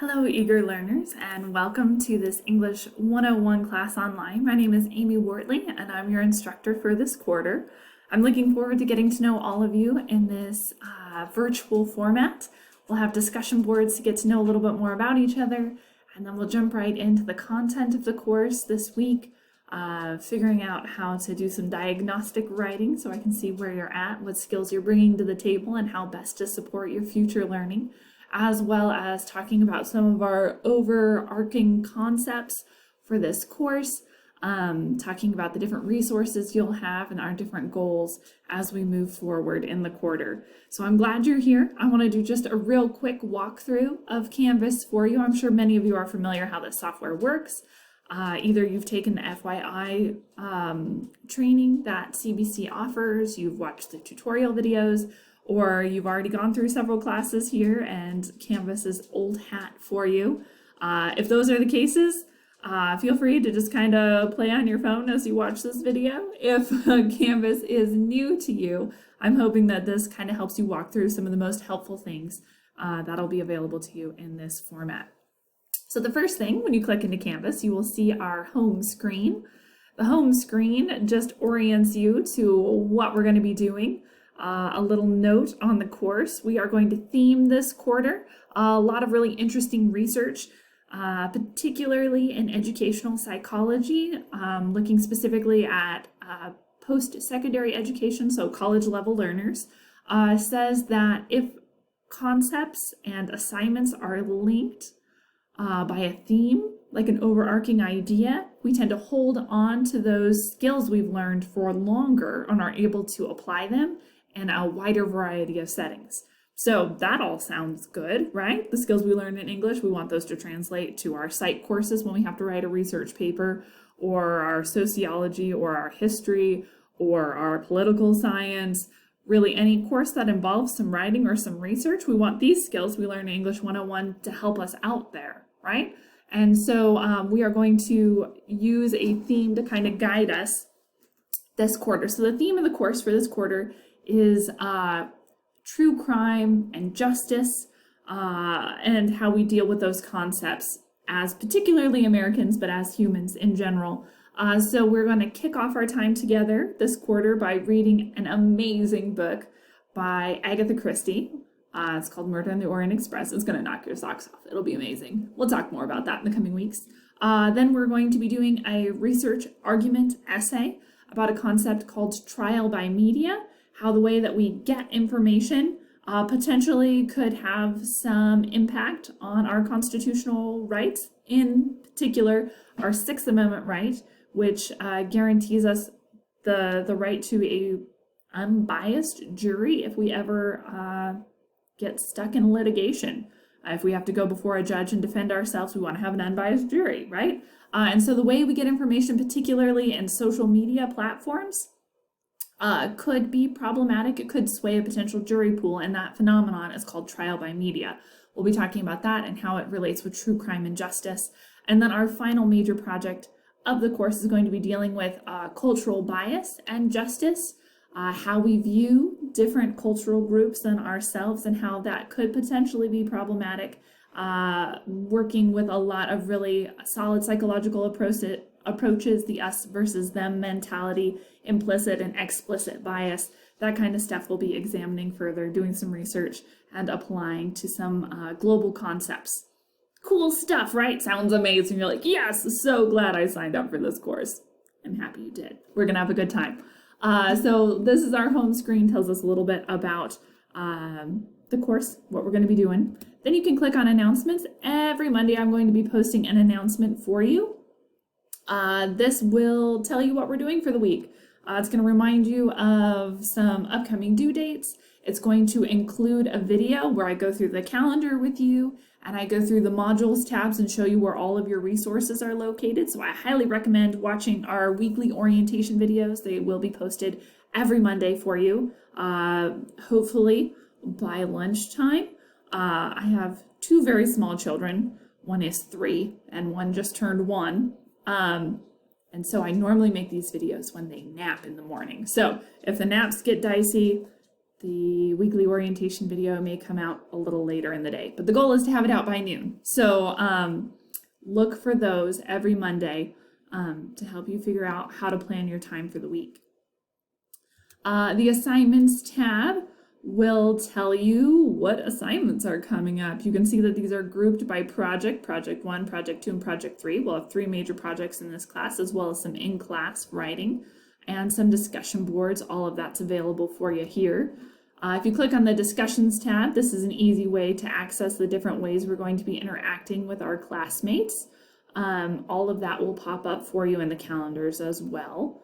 Hello, eager learners, and welcome to this English 101 class online. My name is Amy Wortley, and I'm your instructor for this quarter. I'm looking forward to getting to know all of you in this virtual format. We'll have discussion boards to get to know a little bit more about each other, and then we'll jump right into the content of the course this week, figuring out how to do some diagnostic writing so I can see where you're at, what skills you're bringing to the table, and how best to support your future learning, as well as talking about some of our overarching concepts for this course, talking about the different resources you'll have and our different goals as we move forward in the quarter. So I'm glad you're here. I want to do just a real quick walkthrough of Canvas for you. I'm sure many of you are familiar how this software works. Either you've taken the FYI training that CBC offers, you've watched the tutorial videos, or you've already gone through several classes here and Canvas is old hat for you. If those are the cases, feel free to just kind of play on your phone as you watch this video. If Canvas is new to you, I'm hoping that this kind of helps you walk through some of the most helpful things that'll be available to you in this format. So the first thing, when you click into Canvas, you will see our home screen. The home screen just orients you to what we're going to be doing. A little note on the course: we are going to theme this quarter a lot of really interesting research, particularly in educational psychology, looking specifically at post-secondary education, so college level learners, says that if concepts and assignments are linked by a theme, like an overarching idea, we tend to hold on to those skills we've learned for longer and are able to apply them in a wider variety of settings. So that all sounds good, right? The skills we learn in English, we want those to translate to our psych courses when we have to write a research paper, or our sociology, or our history, or our political science. Really any course that involves some writing or some research, we want these skills we learn in English 101 to help us out there, right? And so we are going to use a theme to kind of guide us this quarter. So the theme of the course for this quarter is true crime and justice, and how we deal with those concepts as particularly Americans, but as humans in general. So we're going to kick off our time together this quarter by reading an amazing book by Agatha Christie. It's called Murder on the Orient Express. It's going to knock your socks off. It'll be amazing. We'll talk more about that in the coming weeks. Then we're going to be doing a research argument essay about a concept called trial by media, how the way that we get information potentially could have some impact on our constitutional rights, in particular our Sixth Amendment right, which guarantees us the right to a unbiased jury if we ever get stuck in litigation. If we have to go before a judge and defend ourselves, we want to have an unbiased jury, right? And so the way we get information, particularly in social media platforms, could be problematic. It could sway a potential jury pool, and that phenomenon is called trial by media. We'll be talking about that and how it relates with true crime and justice. And then our final major project of the course is going to be dealing with cultural bias and justice, how we view different cultural groups than ourselves and how that could potentially be problematic, working with a lot of really solid psychological approaches, the us versus them mentality, implicit and explicit bias, that kind of stuff we'll be examining further, doing some research and applying to some global concepts. Cool stuff, right? Sounds amazing. You're like, yes, so glad I signed up for this course. I'm happy you did. We're gonna have a good time. So this is our home screen, tells us a little bit about the course, what we're going to be doing. Then you can click on announcements. Every Monday I'm going to be posting an announcement for you. This will tell you what we're doing for the week. It's going to remind you of some upcoming due dates. It's going to include a video where I go through the calendar with you and I go through the modules tabs and show you where all of your resources are located. So I highly recommend watching our weekly orientation videos. They will be posted every Monday for you, hopefully by lunchtime. I have two very small children. One is 3 and one just turned 1. And so I normally make these videos when they nap in the morning. So if the naps get dicey, The weekly orientation video may come out a little later in the day, but the goal is to have it out by noon. So look for those every Monday to help you figure out how to plan your time for the week. The assignments tab will tell you what assignments are coming up. You can see that these are grouped by project, project 1, project 2, and project 3. We'll have 3 major projects in this class, as well as some in-class writing and some discussion boards. All of that's available for you here. If you click on the discussions tab, this is an easy way to access the different ways we're going to be interacting with our classmates. All of that will pop up for you in the calendars as well.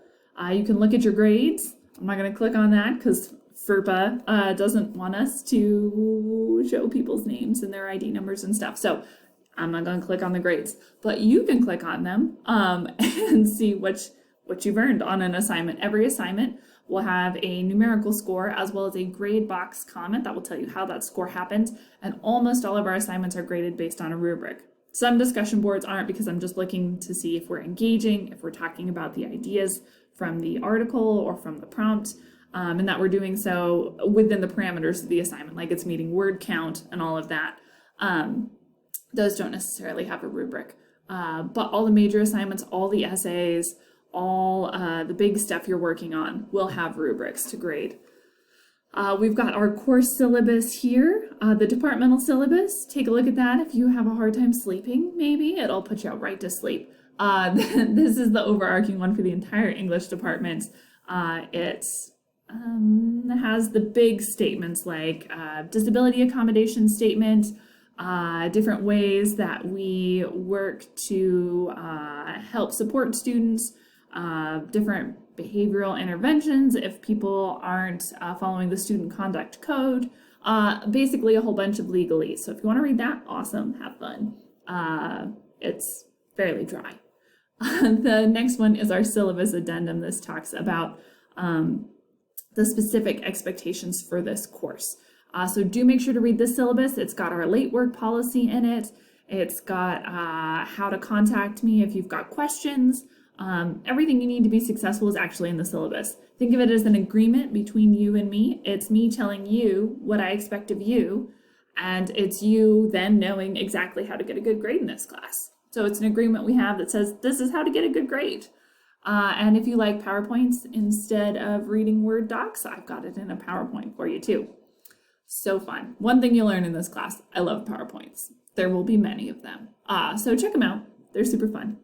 You can look at your grades. I'm not going to click on that because FERPA doesn't want us to show people's names and their ID numbers and stuff. So I'm not going to click on the grades, but you can click on them and see what you've earned on an assignment. Every assignment will have a numerical score as well as a grade box comment that will tell you how that score happened. And almost all of our assignments are graded based on a rubric. Some discussion boards aren't because I'm just looking to see if we're engaging, if we're talking about the ideas from the article or from the prompt. And that we're doing so within the parameters of the assignment, like it's meeting word count and all of that. Those don't necessarily have a rubric. But all the major assignments, all the essays, all the big stuff you're working on will have rubrics to grade. We've got our course syllabus here, the departmental syllabus. Take a look at that. If you have a hard time sleeping, maybe it'll put you out right to sleep. This is the overarching one for the entire English department. It has the big statements like disability accommodation statement, different ways that we work to help support students, different behavioral interventions if people aren't following the student conduct code, basically a whole bunch of legalese. So if you want to read that, awesome, have fun. It's fairly dry. The next one is our syllabus addendum. This talks about the specific expectations for this course. So do make sure to read the syllabus. It's got our late work policy in it. It's got how to contact me if you've got questions. Everything you need to be successful is actually in the syllabus. Think of it as an agreement between you and me. It's me telling you what I expect of you, and it's you then knowing exactly how to get a good grade in this class. So it's an agreement we have that says this is how to get a good grade. And if you like PowerPoints instead of reading Word docs, I've got it in a PowerPoint for you too. So fun. One thing you learn in this class, I love PowerPoints. There will be many of them. So check them out. They're super fun.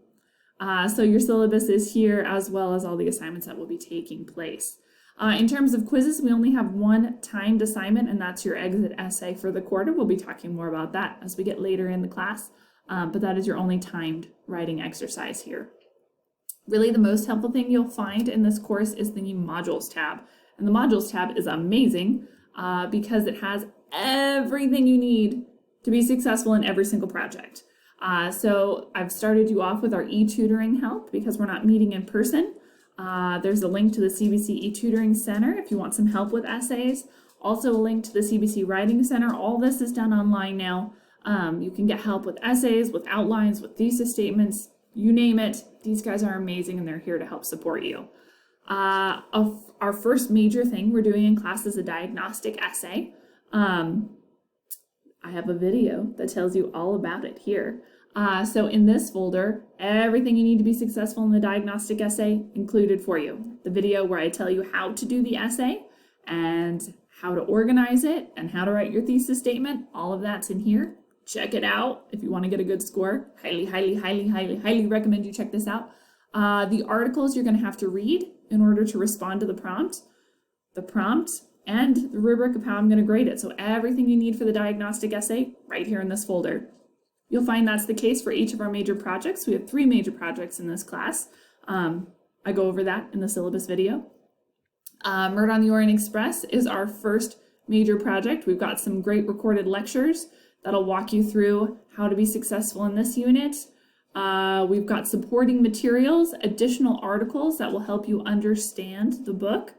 So your syllabus is here as well as all the assignments that will be taking place. In terms of quizzes, we only have one timed assignment, and that's your exit essay for the quarter. We'll be talking more about that as we get later in the class, but that is your only timed writing exercise here. Really, the most helpful thing you'll find in this course is the modules tab. And the modules tab is amazing because it has everything you need to be successful in every single project. So I've started you off with our e-tutoring help because we're not meeting in person. There's a link to the CBC e-tutoring center if you want some help with essays. Also a link to the CBC writing center. All this is done online now. You can get help with essays, with outlines, with thesis statements, you name it. These guys are amazing and they're here to help support you. Our first major thing we're doing in class is a diagnostic essay. I have a video that tells you all about it here. So in this folder, everything you need to be successful in the diagnostic essay included for you. The video where I tell you how to do the essay and how to organize it and how to write your thesis statement, all of that's in here. Check it out if you want to get a good score. Highly recommend you check this out. The articles you're going to have to read in order to respond to the prompt, and the rubric of how I'm going to grade it. So everything you need for the diagnostic essay right here in this folder. You'll find that's the case for each of our major projects. We have 3 major projects in this class. I go over that in the syllabus video. Murder on the Orient Express is our first major project. We've got some great recorded lectures that'll walk you through how to be successful in this unit. We've got supporting materials, additional articles that will help you understand the book.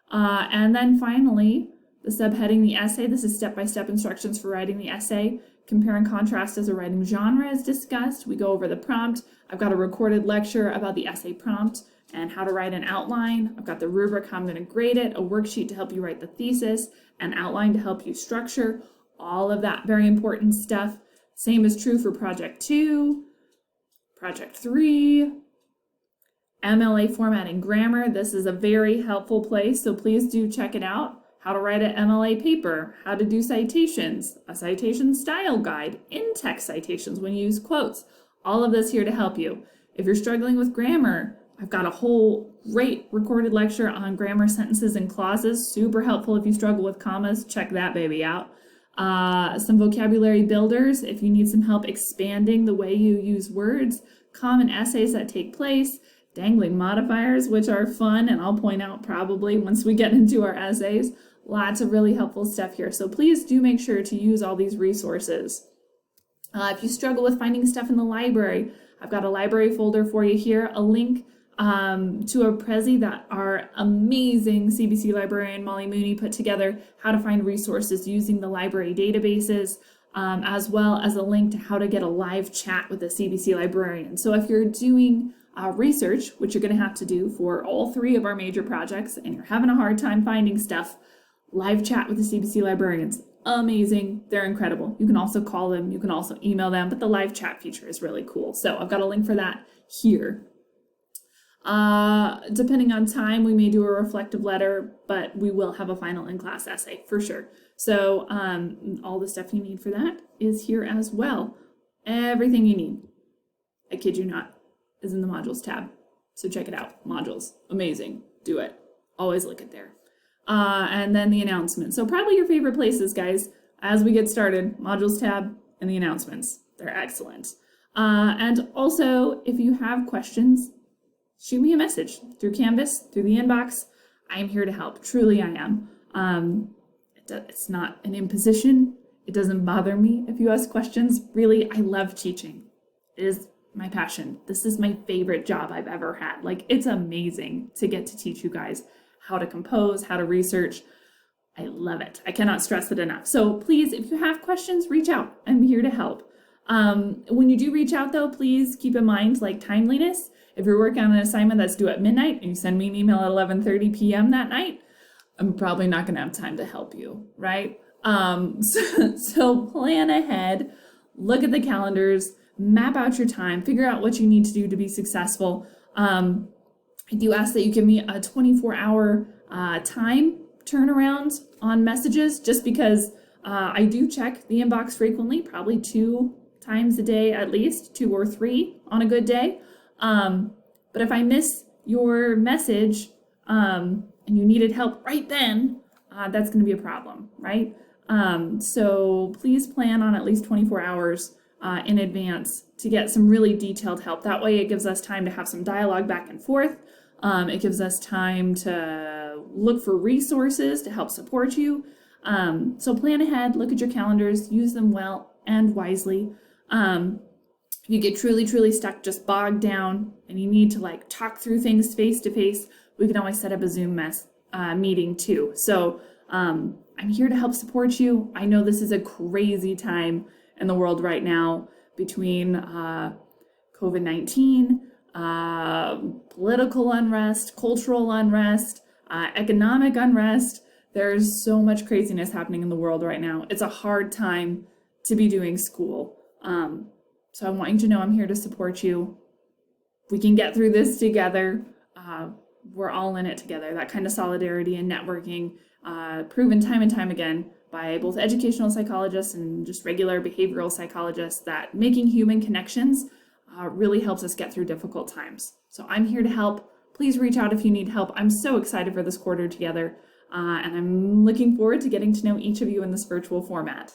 And then finally, the subheading, the essay. This is step-by-step instructions for writing the essay. Compare and contrast as a writing genre is discussed. We go over the prompt. I've got a recorded lecture about the essay prompt and how to write an outline. I've got the rubric, how I'm going to grade it, a worksheet to help you write the thesis, an outline to help you structure, all of that very important stuff. Same is true for project 2, project 3, MLA format and grammar. This is a very helpful place, so please do check it out. How to write an MLA paper, how to do citations, a citation style guide, in-text citations when you use quotes, all of this here to help you. If you're struggling with grammar, I've got a whole great recorded lecture on grammar, sentences, and clauses. Super helpful if you struggle with commas. Check that baby out. Some vocabulary builders if you need some help expanding the way you use words, common essays that take place, dangling modifiers, which are fun, and I'll point out probably once we get into our essays. Lots of really helpful stuff here. So please do make sure to use all these resources. If you struggle with finding stuff in the library, I've got a library folder for you here, a link to a Prezi that our amazing CBC librarian Molly Mooney put together, how to find resources using the library databases, as well as a link to how to get a live chat with a CBC librarian. So if you're doing research, which you're going to have to do for all 3 of our major projects, and you're having a hard time finding stuff, live chat with the CBC librarians, amazing. They're incredible. You can also call them, you can also email them, but the live chat feature is really cool. So I've got a link for that here. Depending on time, we may do a reflective letter, but we will have a final in-class essay for sure. So all the stuff you need for that is here as well. Everything you need, I kid you not, is in the modules tab. So check it out. Modules, amazing. Do it. Always look at there. And then the announcements. So probably your favorite places, guys, as we get started, modules tab and the announcements. They're excellent. And also, if you have questions, shoot me a message through Canvas, through the inbox. I am here to help. Truly, I am. It's not an imposition. It doesn't bother me if you ask questions. Really, I love teaching. It is my passion. This is my favorite job I've ever had. Like, it's amazing to get to teach you guys how to compose, how to research. I love it. I cannot stress it enough. So please, if you have questions, reach out. I'm here to help. When you do reach out though, please keep in mind like timeliness. If you're working on an assignment that's due at midnight and you send me an email at 11:30 p.m. that night, I'm probably not going to have time to help you, right? So plan ahead, look at the calendars, map out your time, figure out what you need to do to be successful. I do ask that you give me a 24-hour time turnaround on messages, just because I do check the inbox frequently, probably 2 times a day at least, 2 or 3 on a good day. But if I miss your message and you needed help right then, that's going to be a problem, right? So please plan on at least 24 hours in advance to get some really detailed help. That way it gives us time to have some dialogue back and forth. It gives us time to look for resources to help support you. So plan ahead, look at your calendars, use them well and wisely. If you get truly stuck, just bogged down, and you need to like talk through things face to face, we can always set up a Zoom meeting too. So I'm here to help support you. I know this is a crazy time in the world right now between COVID-19, political unrest, cultural unrest, economic unrest. There's so much craziness happening in the world right now. It's a hard time to be doing school. So I want you to know I'm here to support you. We can get through this together. We're all in it together. That kind of solidarity and networking, proven time and time again by both educational psychologists and just regular behavioral psychologists, that making human connections really helps us get through difficult times. So I'm here to help. Please reach out if you need help. I'm so excited for this quarter together, and I'm looking forward to getting to know each of you in this virtual format.